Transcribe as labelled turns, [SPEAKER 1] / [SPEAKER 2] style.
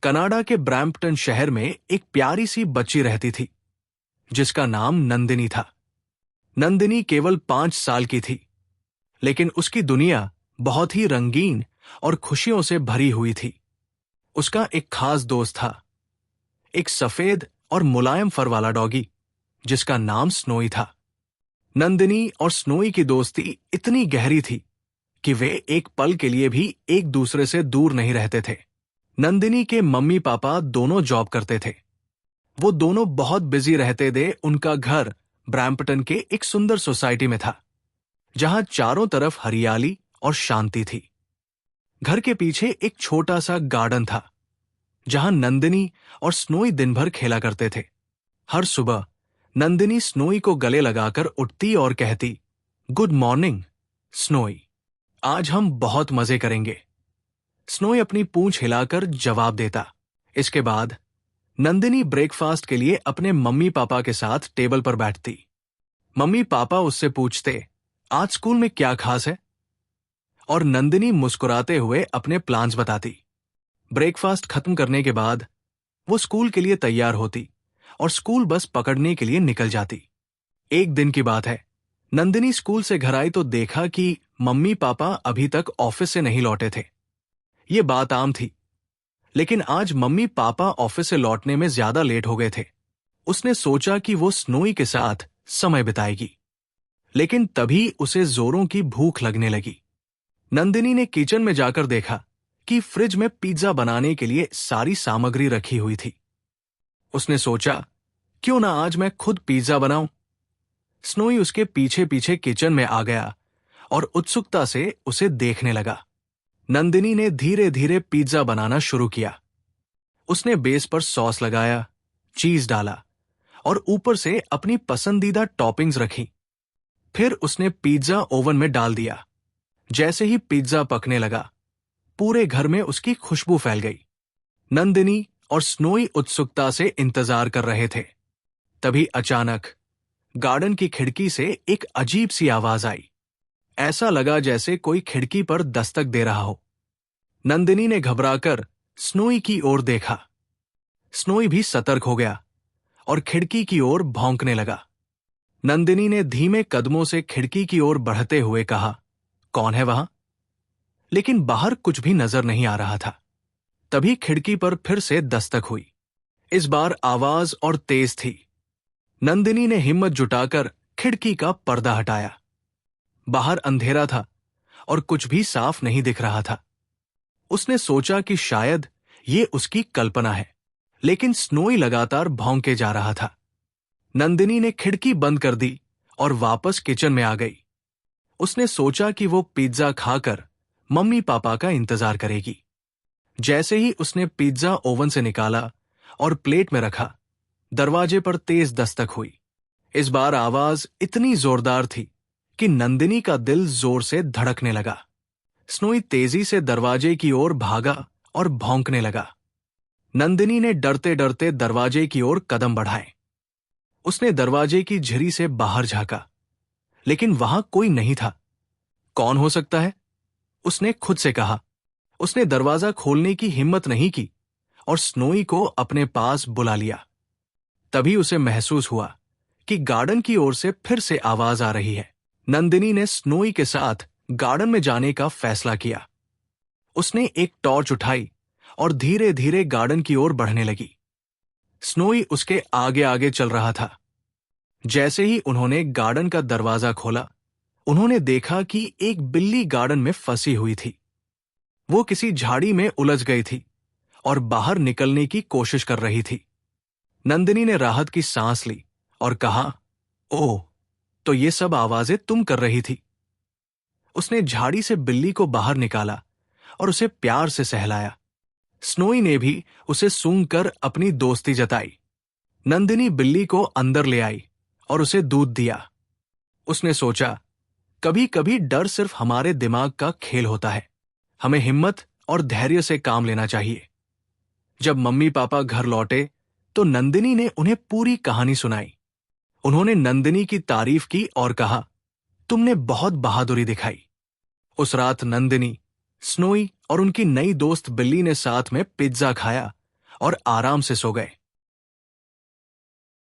[SPEAKER 1] Canada के Brampton शहर में एक प्यारी सी बच्ची रहती थी जिसका नाम नंदिनी था। नंदिनी केवल 5 साल की थी, लेकिन उसकी दुनिया बहुत ही रंगीन और खुशियों से भरी हुई थी। उसका एक खास दोस्त था, एक सफेद और मुलायम फर वाला डॉगी जिसका नाम स्नोई था। नंदिनी और स्नोई की दोस्ती इतनी गहरी थी कि वे एक पल के लिए भी एक दूसरे से दूर नहीं रहते थे। नंदिनी के मम्मी पापा दोनों जॉब करते थे। वो दोनों बहुत बिजी रहते थे। उनका घर ब्रैम्पटन के एक सुंदर सोसाइटी में था, जहां चारों तरफ हरियाली और शांति थी। घर के पीछे एक छोटा सा गार्डन था, जहां नंदिनी और स्नोई दिन भर खेला करते थे। हर सुबह नंदिनी स्नोई को गले लगाकर उठती और कहती, गुड मॉर्निंग स्नोई, आज हम बहुत मजे करेंगे। स्नोई अपनी पूंछ हिलाकर जवाब देता। इसके बाद नंदिनी ब्रेकफास्ट के लिए अपने मम्मी पापा के साथ टेबल पर बैठती। मम्मी पापा उससे पूछते, आज स्कूल में क्या खास है? और नंदिनी मुस्कुराते हुए अपने प्लान्स बताती। ब्रेकफास्ट खत्म करने के बाद वो स्कूल के लिए तैयार होती और स्कूल बस पकड़ने के लिए निकल जाती। एक दिन की बात है, नंदिनी स्कूल से घर आई तो देखा कि मम्मी पापा अभी तक ऑफिस से नहीं लौटे थे। ये बात आम थी, लेकिन आज मम्मी पापा ऑफिस से लौटने में ज्यादा लेट हो गए थे। उसने सोचा कि वो स्नोई के साथ समय बिताएगी, लेकिन तभी उसे जोरों की भूख लगने लगी। नंदिनी ने किचन में जाकर देखा कि फ्रिज में पिज्जा बनाने के लिए सारी सामग्री रखी हुई थी। उसने सोचा, क्यों ना आज मैं खुद पिज्जा बनाऊं। स्नोई उसके पीछे पीछे किचन में आ गया और उत्सुकता से उसे देखने लगा। नंदिनी ने धीरे धीरे पिज्जा बनाना शुरू किया। उसने बेस पर सॉस लगाया, चीज डाला और ऊपर से अपनी पसंदीदा टॉपिंग्स रखी। फिर उसने पिज्जा ओवन में डाल दिया। जैसे ही पिज्जा पकने लगा, पूरे घर में उसकी खुशबू फैल गई। नंदिनी और स्नोई उत्सुकता से इंतजार कर रहे थे। तभी अचानक गार्डन की खिड़की से एक अजीब सी आवाज आई। ऐसा लगा जैसे कोई खिड़की पर दस्तक दे रहा हो। नंदिनी ने घबराकर स्नोई की ओर देखा। स्नोई भी सतर्क हो गया और खिड़की की ओर भौंकने लगा। नंदिनी ने धीमे कदमों से खिड़की की ओर बढ़ते हुए कहा, कौन है वहां? लेकिन बाहर कुछ भी नजर नहीं आ रहा था। तभी खिड़की पर फिर से दस्तक हुई। इस बार आवाज और तेज थी। नंदिनी ने हिम्मत जुटाकर खिड़की का पर्दा हटाया। बाहर अंधेरा था और कुछ भी साफ नहीं दिख रहा था। उसने सोचा कि शायद ये उसकी कल्पना है, लेकिन स्नोई लगातार भौंके जा रहा था। नंदिनी ने खिड़की बंद कर दी और वापस किचन में आ गई। उसने सोचा कि वो पिज्जा खाकर मम्मी पापा का इंतजार करेगी। जैसे ही उसने पिज्जा ओवन से निकाला और प्लेट में रखा, दरवाजे पर तेज दस्तक हुई। इस बार आवाज इतनी जोरदार थी कि नंदिनी का दिल जोर से धड़कने लगा। स्नोई तेजी से दरवाजे की ओर भागा और भौंकने लगा। नंदिनी ने डरते डरते दरवाजे की ओर कदम बढ़ाए। उसने दरवाजे की झिरी से बाहर झांका, लेकिन वहां कोई नहीं था। कौन हो सकता है? उसने खुद से कहा। उसने दरवाजा खोलने की हिम्मत नहीं की और स्नोई को अपने पास बुला लिया। तभी उसे महसूस हुआ कि गार्डन की ओर से फिर से आवाज आ रही है। नंदिनी ने स्नोई के साथ गार्डन में जाने का फैसला किया। उसने एक टॉर्च उठाई और धीरे धीरे गार्डन की ओर बढ़ने लगी। स्नोई उसके आगे आगे चल रहा था। जैसे ही उन्होंने गार्डन का दरवाजा खोला, उन्होंने देखा कि एक बिल्ली गार्डन में फंसी हुई थी। वो किसी झाड़ी में उलझ गई थी और बाहर निकलने की कोशिश कर रही थी। नंदिनी ने राहत की सांस ली और कहा, ओह, तो ये सब आवाजें तुम कर रही थी। उसने झाड़ी से बिल्ली को बाहर निकाला और उसे प्यार से सहलाया। स्नोई ने भी उसे सूंघकर अपनी दोस्ती जताई। नंदिनी बिल्ली को अंदर ले आई और उसे दूध दिया। उसने सोचा, कभी कभी डर सिर्फ हमारे दिमाग का खेल होता है। हमें हिम्मत और धैर्य से काम लेना चाहिए। जब मम्मी पापा घर लौटे तो नंदिनी ने उन्हें पूरी कहानी सुनाई। उन्होंने नंदिनी की तारीफ की और कहा, तुमने बहुत बहादुरी दिखाई। उस रात नंदिनी, स्नोई और उनकी नई दोस्त बिल्ली ने साथ में पिज्जा खाया और आराम से सो गए।